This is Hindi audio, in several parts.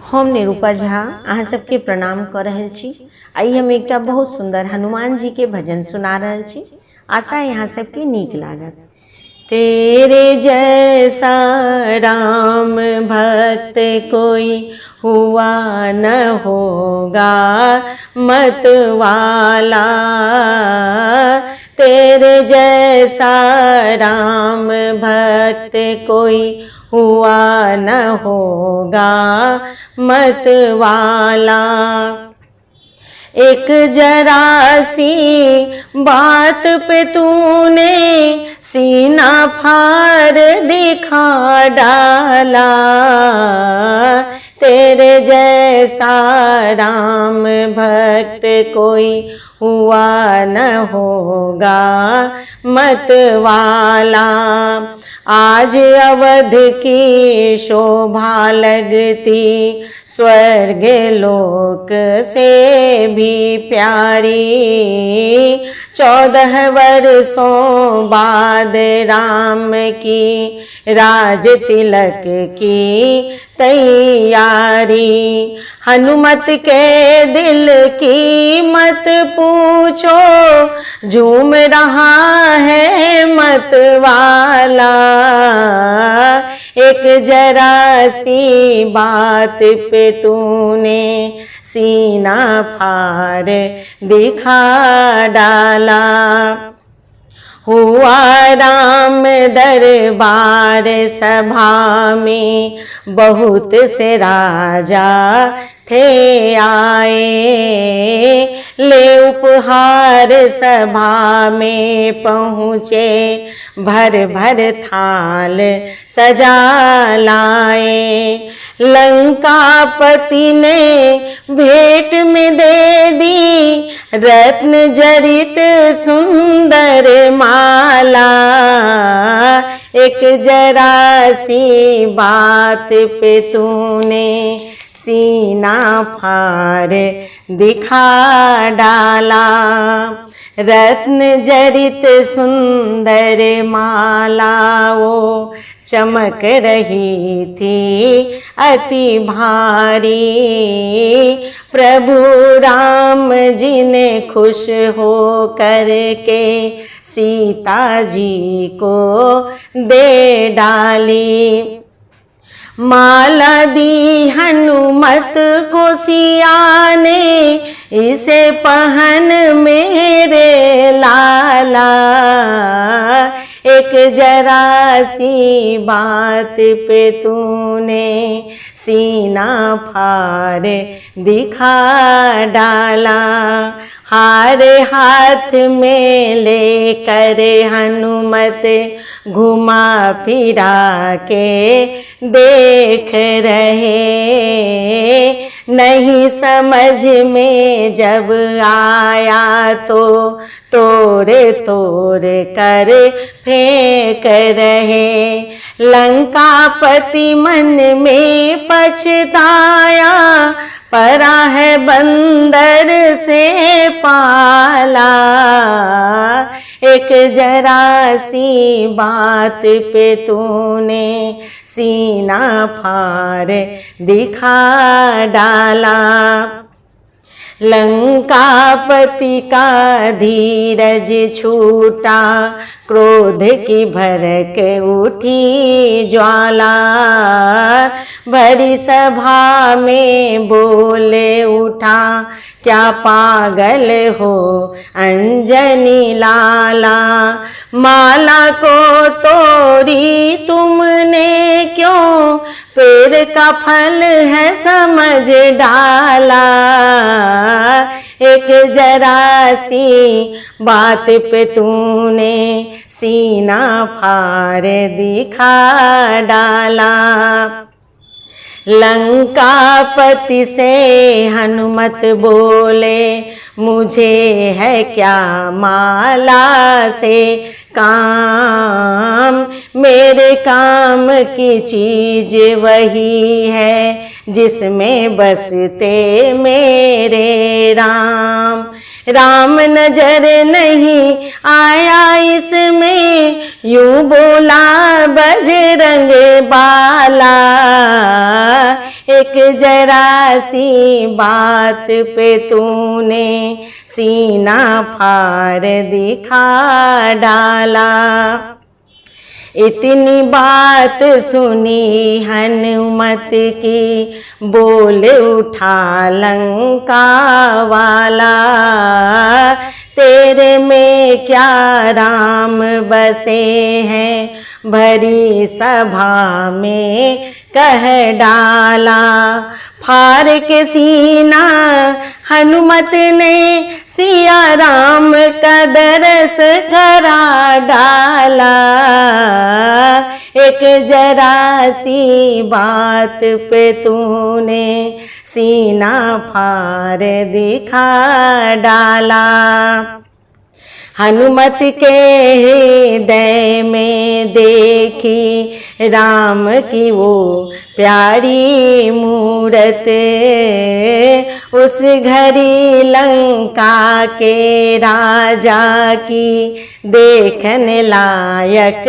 हम निरूपा झा अहाँ सबके प्रणाम कर रहल छी। आई हम एकटा बहुत सुंदर हनुमान जी के भजन सुना रहल छी। आशा है यहाँ सबके नीक लागत। तेरे जैसा राम भक्त कोई हुआ न होगा मत वाला, तेरे जैसा राम भक्त कोई हुआ न होगा मत वाला। एक जरा सी बात पे तूने सीना फाड़ दिखा डाला, तेरे जैसा राम भक्त कोई हुआ न होगा मत वाला। आज अवध की शोभा लगती स्वर्ग लोक से भी प्यारी, 14 वर्षों बाद राम की राज तिलक की तैयारी। हनुमत के दिल की मत पूछो, झूम रहा है मत वाला। एक जरा सी बात पे तूने सीना फाड़ दिखा डाला। हुआ राम दरबार सभा में बहुत से राजा थे आए, ले उपहार सभा में पहुँचे भर भर थाल सजा लाए। लंकापति ने भेंट में दे दी रत्न जड़ित सुंदर माला, एक जरा सी बात पे तूने सीना फाड़ दिखा डाला। रत्न जड़ित सुंदर माला वो चमक रही थी अति भारी, प्रभु राम जी ने खुश हो करके सीता जी को दे डाली। माला दी हनुमत को सिया ने, इसे पहन मेरे लाला। एक जरा सी बात पे तूने सीना फाड़ दिखा डाला। हार हाथ में लेकर हनुमत घुमा फिरा के देख रहे, नहीं समझ में जब आया तो तोड़ तोड़ कर फेंक रहे। लंकापति मन में पछताया, परा है बंदर से पाला। एक जरा सी बात पे तूने सीना फाड़ दिखा डाला। लंकापति का धीरज छूटा, क्रोध की भड़क उठी ज्वाला। भरी सभा में बोले उठा, क्या पागल हो अंजनी लाला। माला को तोड़ी तुमने क्यों, पेड़ का फल है समझ डाला। एक जरा सी बात पे तूने सीना फाड़ दिखा डाला। लंकापति से हनुमत बोले, मुझे है क्या माला से काम, मेरे काम की चीज वही है जिसमें बसते मेरे राम। राम नजर नहीं आया इसमें, यूं बोला बजरंग बाला। एक जरा सी बात पे तूने सीना फाड़ दिखा डाला। इतनी बात सुनी हनुमत की, बोल उठा लंका वाला। तेरे में क्या राम बसे हैं, भरी सभा में कह डाला। फाड़ के सीना हनुमत ने सिया राम का दरस करा डाला। एक जरा सी बात पे तूने सीना फाड़ दिखा डाला। हनुमत के हृदय में देखी राम की वो प्यारी मूरत। उस घड़ी लंका के राजा की देखने लायक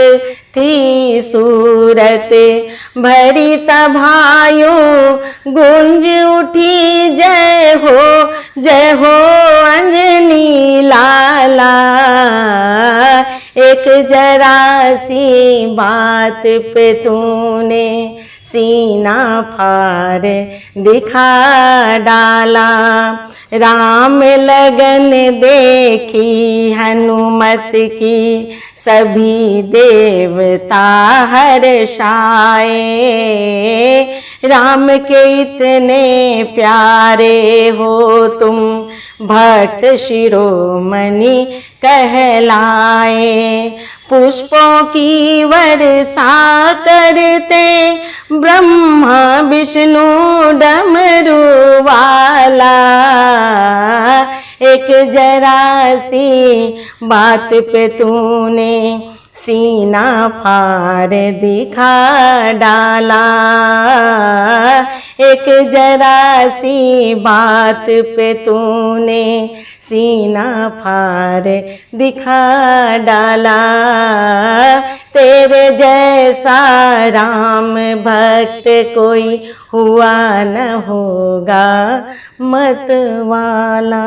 थी सूरत। भरी सभायों गूंज उठी जय हो अंजनी लाला। एक जरा सी बात पे तूने सीना फाड़ दिखा डाला। राम लगन देखी हनुमत की, सभी देवता हर्षाए। राम के इतने प्यारे हो तुम, भक्त शिरोमणि कहलाए। पुष्पों की वर्षा करते ब्रह्मा विष्णु डमरू वाला। एक जरा सी बात पे तूने सीना फाड़ दिखा डाला। एक जरा सी बात पे तूने सीना फाड़ दिखा डाला। तेरे जैसा राम भक्त कोई हुआ न होगा मत वाला।